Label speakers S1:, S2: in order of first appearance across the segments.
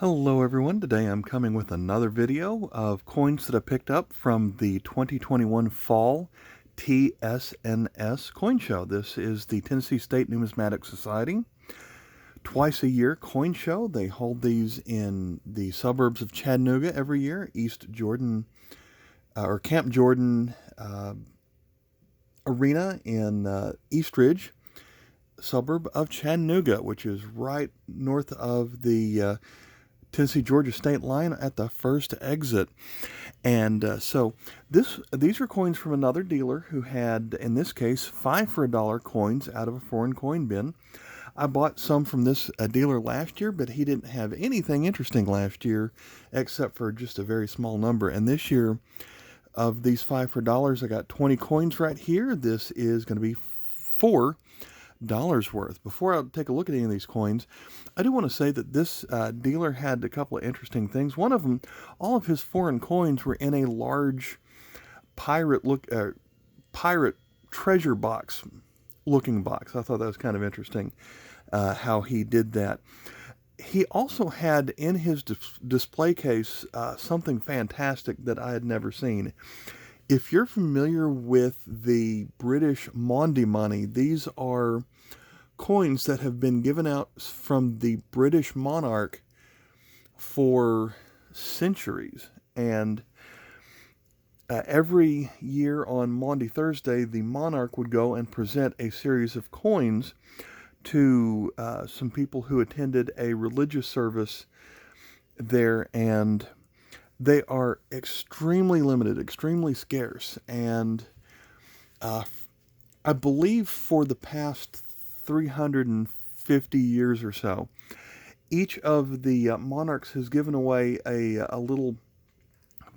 S1: Hello everyone, today I'm coming with another video of coins that I picked up from the 2021 Fall TSNS Coin Show. This is the Tennessee State Numismatic Society. Twice a year coin show. They hold these in the suburbs of Chattanooga every year, East Jordan, or Camp Jordan Arena in East Ridge, suburb of Chattanooga, which is right north of the Tennessee-Georgia state line at the first exit. And so these are coins from another dealer who had, in this case, 5 for $1 coins out of a foreign coin bin. I bought some from this dealer last year, but he didn't have anything interesting last year except for just a very small number. And this year, of these 5 for $1, I got 20 coins right here. This is going to be $4 worth. Before I take a look at any of these coins, I do want to say that this dealer had a couple of interesting things. One of them, all of his foreign coins were in a large pirate treasure box looking box. I thought that was kind of interesting how he did that. He also had in his display case something fantastic that I had never seen. If you're familiar with the British Maundy money, these are coins that have been given out from the British monarch for centuries. And every year on Maundy Thursday, the monarch would go and present a series of coins to some people who attended a religious service there, and they are extremely limited, extremely scarce, and I believe for the past 350 years or so, each of the monarchs has given away a little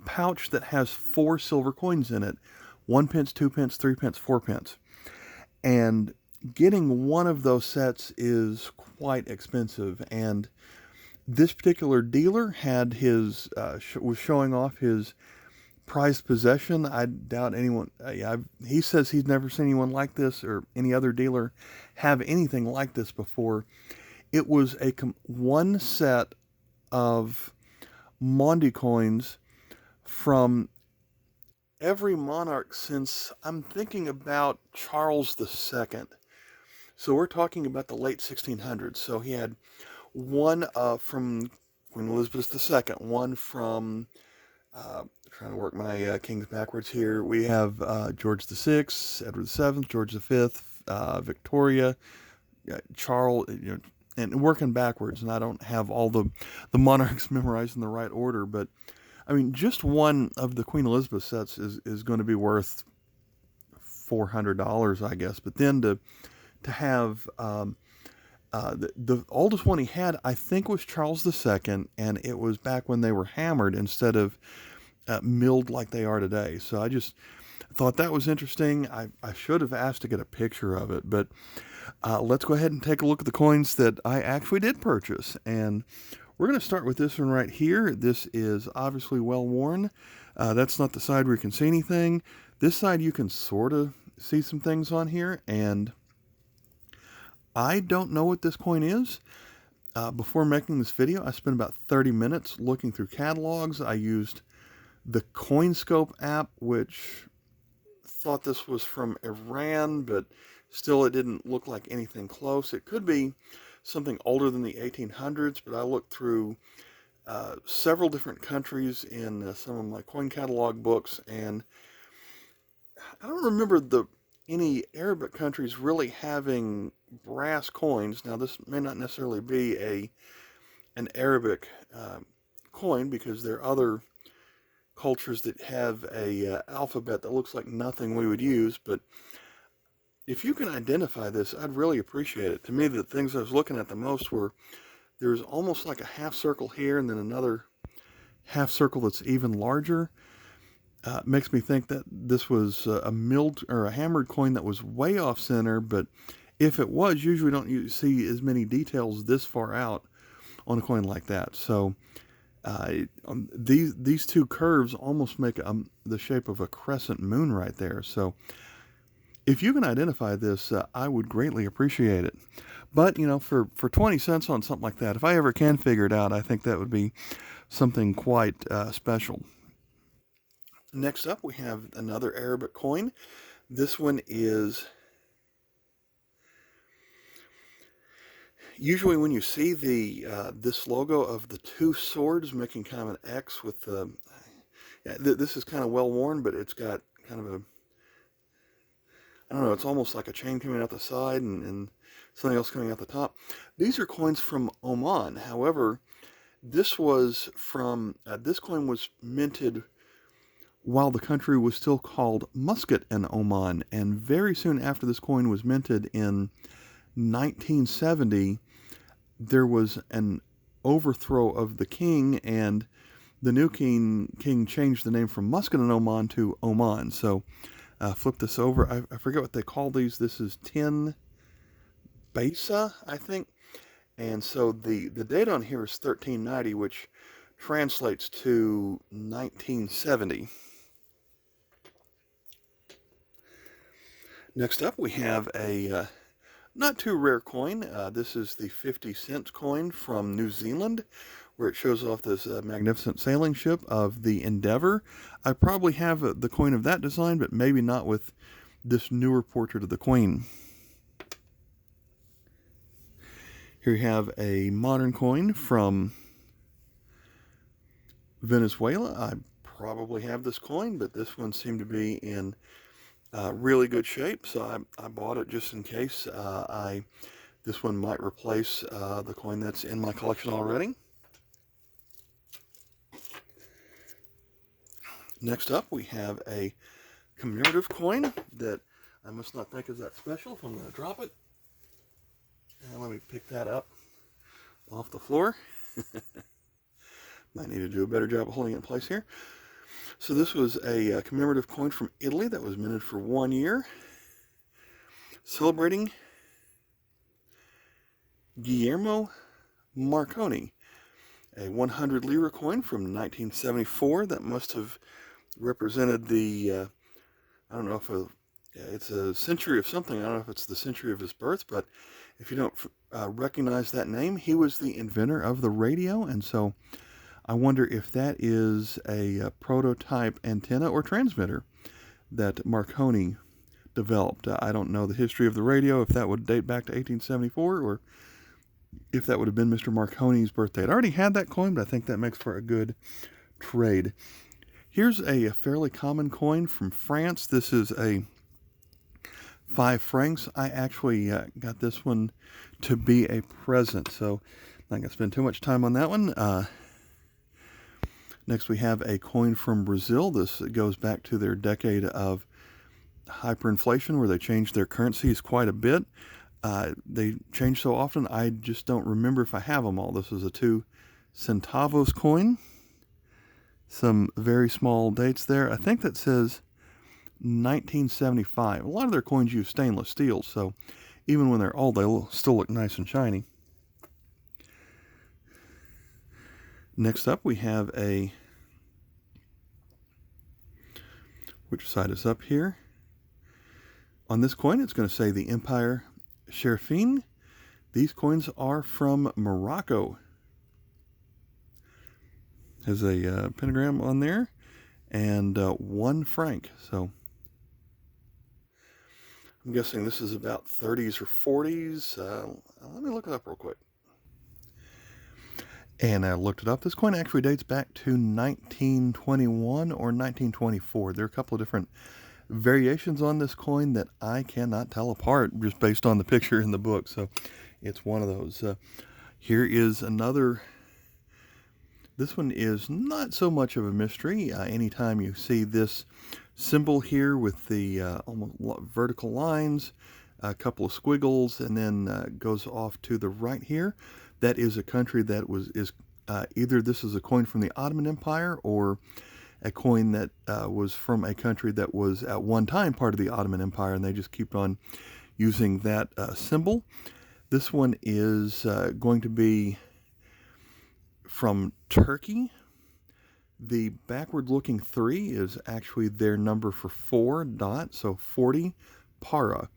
S1: pouch that has 4 silver coins in it: 1 pence, 2 pence, 3 pence, 4 pence. And getting one of those sets is quite expensive. And this particular dealer had was showing off his prized possession. I doubt anyone, he says he's never seen anyone like this or any other dealer have anything like this before. It was one set of Maundy coins from every monarch since, I'm thinking, about Charles II. So we're talking about the late 1600s. So he had one from Queen Elizabeth II, one from, trying to work my kings backwards here. We have George VI, Edward VII, George V, Victoria, Charles, and working backwards. And I don't have all the monarchs memorized in the right order, but I mean, just one of the Queen Elizabeth sets is going to be worth $400, I guess. But then to have the oldest one he had, I think, was Charles II, and it was back when they were hammered instead of milled like they are today. So I just thought that was interesting. I should have asked to get a picture of it, but let's go ahead and take a look at the coins that I actually did purchase. And we're going to start with this one right here. This is obviously well worn. That's not the side where you can see anything. This side you can sort of see some things on here, and I don't know what this coin is. Before making this video, I spent about 30 minutes looking through catalogs. I used the CoinScope app, which thought this was from Iran, but still it didn't look like anything close. It could be something older than the 1800s, but I looked through several different countries in some of my coin catalog books, and I don't remember any Arabic countries really having brass coins. Now, this may not necessarily be an Arabic coin, because there are other cultures that have a alphabet that looks like nothing we would use, but if you can identify this, I'd really appreciate it. To me, the things I was looking at the most were, there's almost like a half circle here and then another half circle that's even larger. Makes me think that this was a milled or a hammered coin that was way off center, but if it was, usually don't see as many details this far out on a coin like that. So these two curves almost make the shape of a crescent moon right there. So If you can identify this, I would greatly appreciate it. But, for 20 cents on something like that, if I ever can figure it out, I think that would be something quite special. Next up, we have another Arabic coin. This one is, usually when you see this logo of the two swords making kind of an X with the, this is kind of well worn, but it's got kind of a, I don't know, it's almost like a chain coming out the side and something else coming out the top. These are coins from Oman. However, this coin was minted while the country was still called Muscat in Oman. And very soon after this coin was minted in 1970, there was an overthrow of the king, and the new king changed the name from Muscat in Oman to Oman. So flip this over. I forget what they call these. This is 10 Besa, I think. And so the date on here is 1390, which translates to 1970. Next up, we have a not too rare coin. This is the 50-cent coin from New Zealand, where it shows off this magnificent sailing ship of the Endeavour. I probably have the coin of that design, but maybe not with this newer portrait of the Queen. Here you have a modern coin from Venezuela. I probably have this coin, but this one seemed to be in really good shape, so I bought it just in case. This one might replace the coin that's in my collection already. Next up, we have a commemorative coin that I must not think is that special, so I'm going to drop it. And let me pick that up off the floor. Might need to do a better job of holding it in place here. So this was a commemorative coin from Italy that was minted for 1 year, celebrating Guillermo Marconi, a 100 Lira coin from 1974 that must have represented the, I don't know if it's a century of something. I don't know if it's the century of his birth, but if you don't recognize that name, he was the inventor of the radio, and so I wonder if that is a prototype antenna or transmitter that Marconi developed. I don't know the history of the radio, if that would date back to 1874, or if that would have been Mr. Marconi's birthday. I already had that coin, but I think that makes for a good trade. Here's a fairly common coin from France. This is a 5 francs. I actually got this one to be a present, so I'm not going to spend too much time on that one. Next, we have a coin from Brazil. This goes back to their decade of hyperinflation, where they changed their currencies quite a bit. They change so often, I just don't remember if I have them all. This is a 2 centavos coin. Some very small dates there. I think that says 1975. A lot of their coins use stainless steel, so even when they're old, they'll still look nice and shiny. Next up, we have which side is up here? On this coin, it's going to say the Empire Sherifine. These coins are from Morocco. Has a pentagram on there, and 1 franc. So I'm guessing this is about 30s or 40s. Let me look it up real quick. And I looked it up. This coin actually dates back to 1921 or 1924. There are a couple of different variations on this coin that I cannot tell apart just based on the picture in the book. So it's one of those. Here is another. This one is not so much of a mystery. Anytime you see this symbol here with the almost vertical lines, a couple of squiggles, and then goes off to the right here, that is a country that is either this is a coin from the Ottoman Empire or a coin that was from a country that was at one time part of the Ottoman Empire, and they just keep on using that symbol. This one is going to be from Turkey. The backward looking 3 is actually their number for 4 dot, so 40 para.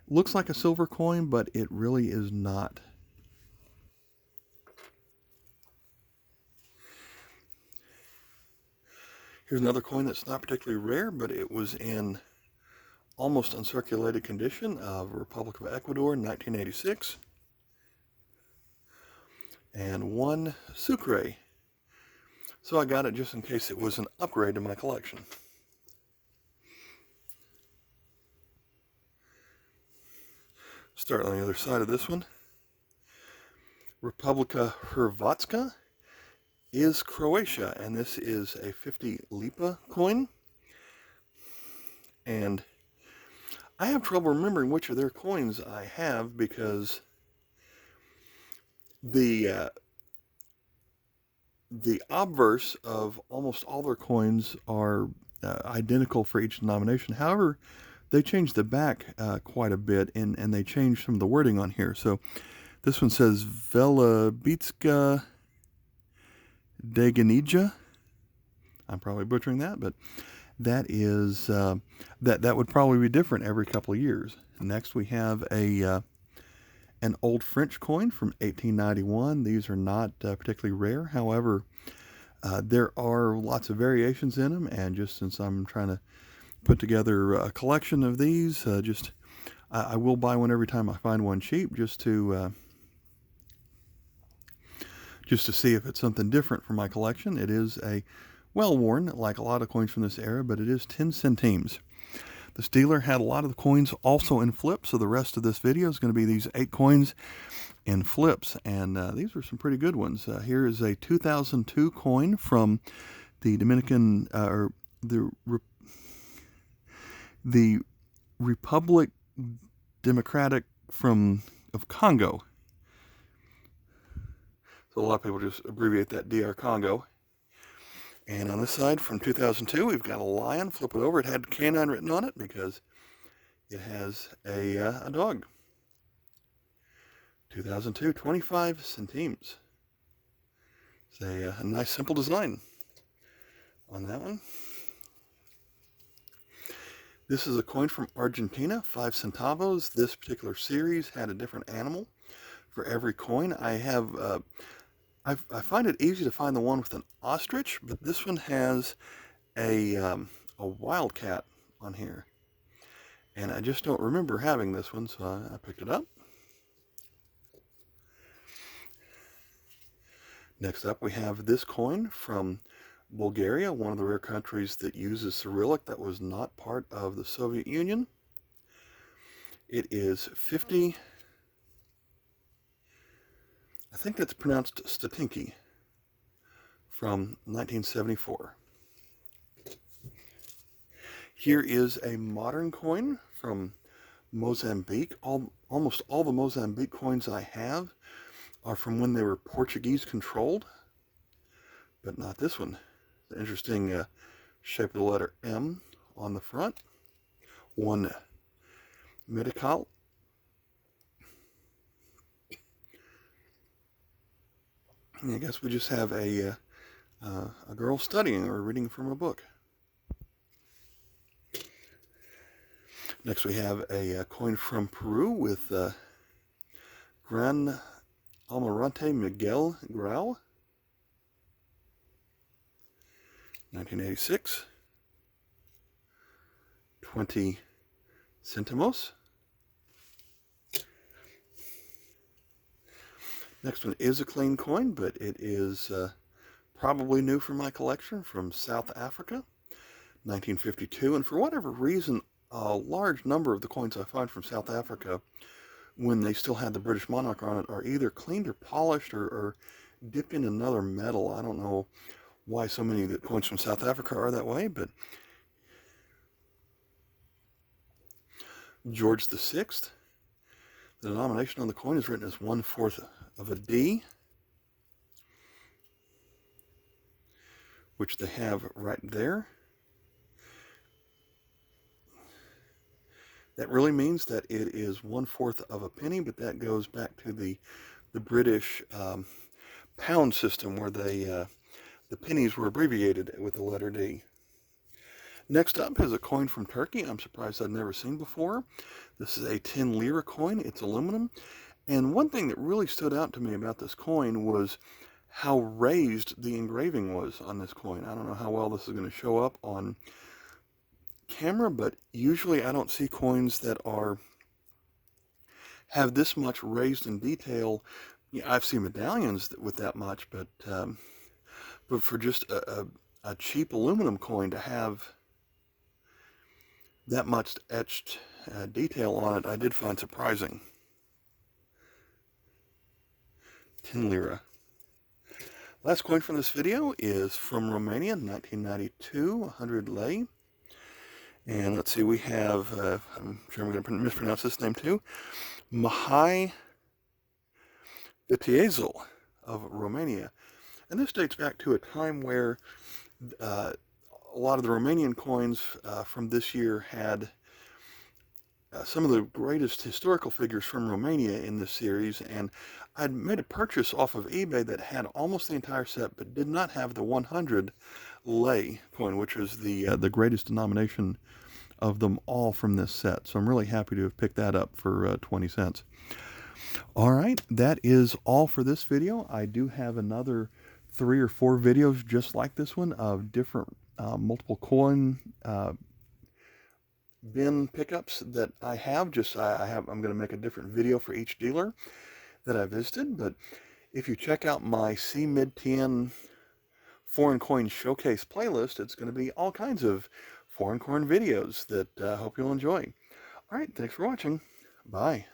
S1: Looks like a silver coin, but it really is not. Here's another coin that's not particularly rare, but it was in almost uncirculated condition of Republic of Ecuador in 1986. And one Sucre. So I got it just in case it was an upgrade to my collection. Start on the other side of this one. Republika Hrvatska is Croatia, and this is a 50 Lipa coin. And I have trouble remembering which of their coins I have because the obverse of almost all their coins are identical for each denomination. However, they changed the back quite a bit, and they changed some of the wording on here. So this one says Velebitska Deganija. I'm probably butchering that, but that is that would probably be different every couple of years. Next, we have an old French coin from 1891. These are not particularly rare. However, there are lots of variations in them, and just since I'm trying to put together a collection of these, I will buy one every time I find one cheap, just to see if it's something different for my collection. It is a well-worn, like a lot of coins from this era, but it is 10 centimes. This dealer had a lot of the coins also in flips, so the rest of this video is going to be these 8 coins in flips, and these are some pretty good ones. Here is a 2002 coin from the Dominican, or the Republic Democratic of Congo. So a lot of people just abbreviate that DR Congo. And on this side from 2002, we've got a lion. Flip it over. It had canine written on it because it has a dog. 2002, 25 centimes. It's a nice, simple design on that one. This is a coin from Argentina, 5 centavos. This particular series had a different animal for every coin. I find it easy to find the one with an ostrich, but this one has a wildcat on here. And I just don't remember having this one, so I picked it up. Next up, we have this coin from Bulgaria, one of the rare countries that uses Cyrillic that was not part of the Soviet Union. It is 50, I think that's pronounced Statinki, from 1974. Here is a modern coin from Mozambique. Almost all the Mozambique coins I have are from when they were Portuguese controlled, but not this one. The interesting shape of the letter M on the front. One medical. I guess we just have a girl studying or reading from a book. Next we have a coin from Peru with Gran Almirante Miguel Grau, 1986, 20 centimos. Next one is a clean coin, but it is probably new for my collection, from South Africa, 1952. And for whatever reason, a large number of the coins I find from South Africa, when they still had the British monarch on it, are either cleaned or polished or dipped in another metal. I don't know why so many of the coins from South Africa are that way, but George VI, the denomination on the coin is written as 1/4 of a D, which they have right there. That really means that it is 1/4 of a penny, but that goes back to the British pound system, where the pennies were abbreviated with the letter D. Next up is a coin from Turkey. I'm surprised I'd never seen before. This is a 10 lira coin. It's aluminum. And one thing that really stood out to me about this coin was how raised the engraving was on this coin. I don't know how well this is going to show up on camera, but usually I don't see coins that have this much raised in detail. Yeah, I've seen medallions with that much, but for just a cheap aluminum coin to have that much etched detail on it, I did find surprising. 10 lira. Last coin from this video is from Romania, 1992, 100 lei. And let's see, we have, I'm sure I'm going to mispronounce this name too, Mihai Viteazul of Romania. And this dates back to a time where a lot of the Romanian coins from this year had some of the greatest historical figures from Romania in this series, and I'd made a purchase off of eBay that had almost the entire set, but did not have the 100 lei coin, which was the greatest denomination of them all from this set. So I'm really happy to have picked that up for 20 cents. All right, that is all for this video. I do have another 3 or 4 videos just like this one of different multiple coin bin pickups that I have. I'm going to make a different video for each dealer that I visited. But if you check out my C Mid-10 foreign coin showcase playlist, it's going to be all kinds of foreign coin videos that I hope you'll enjoy. All right, thanks for watching. Bye.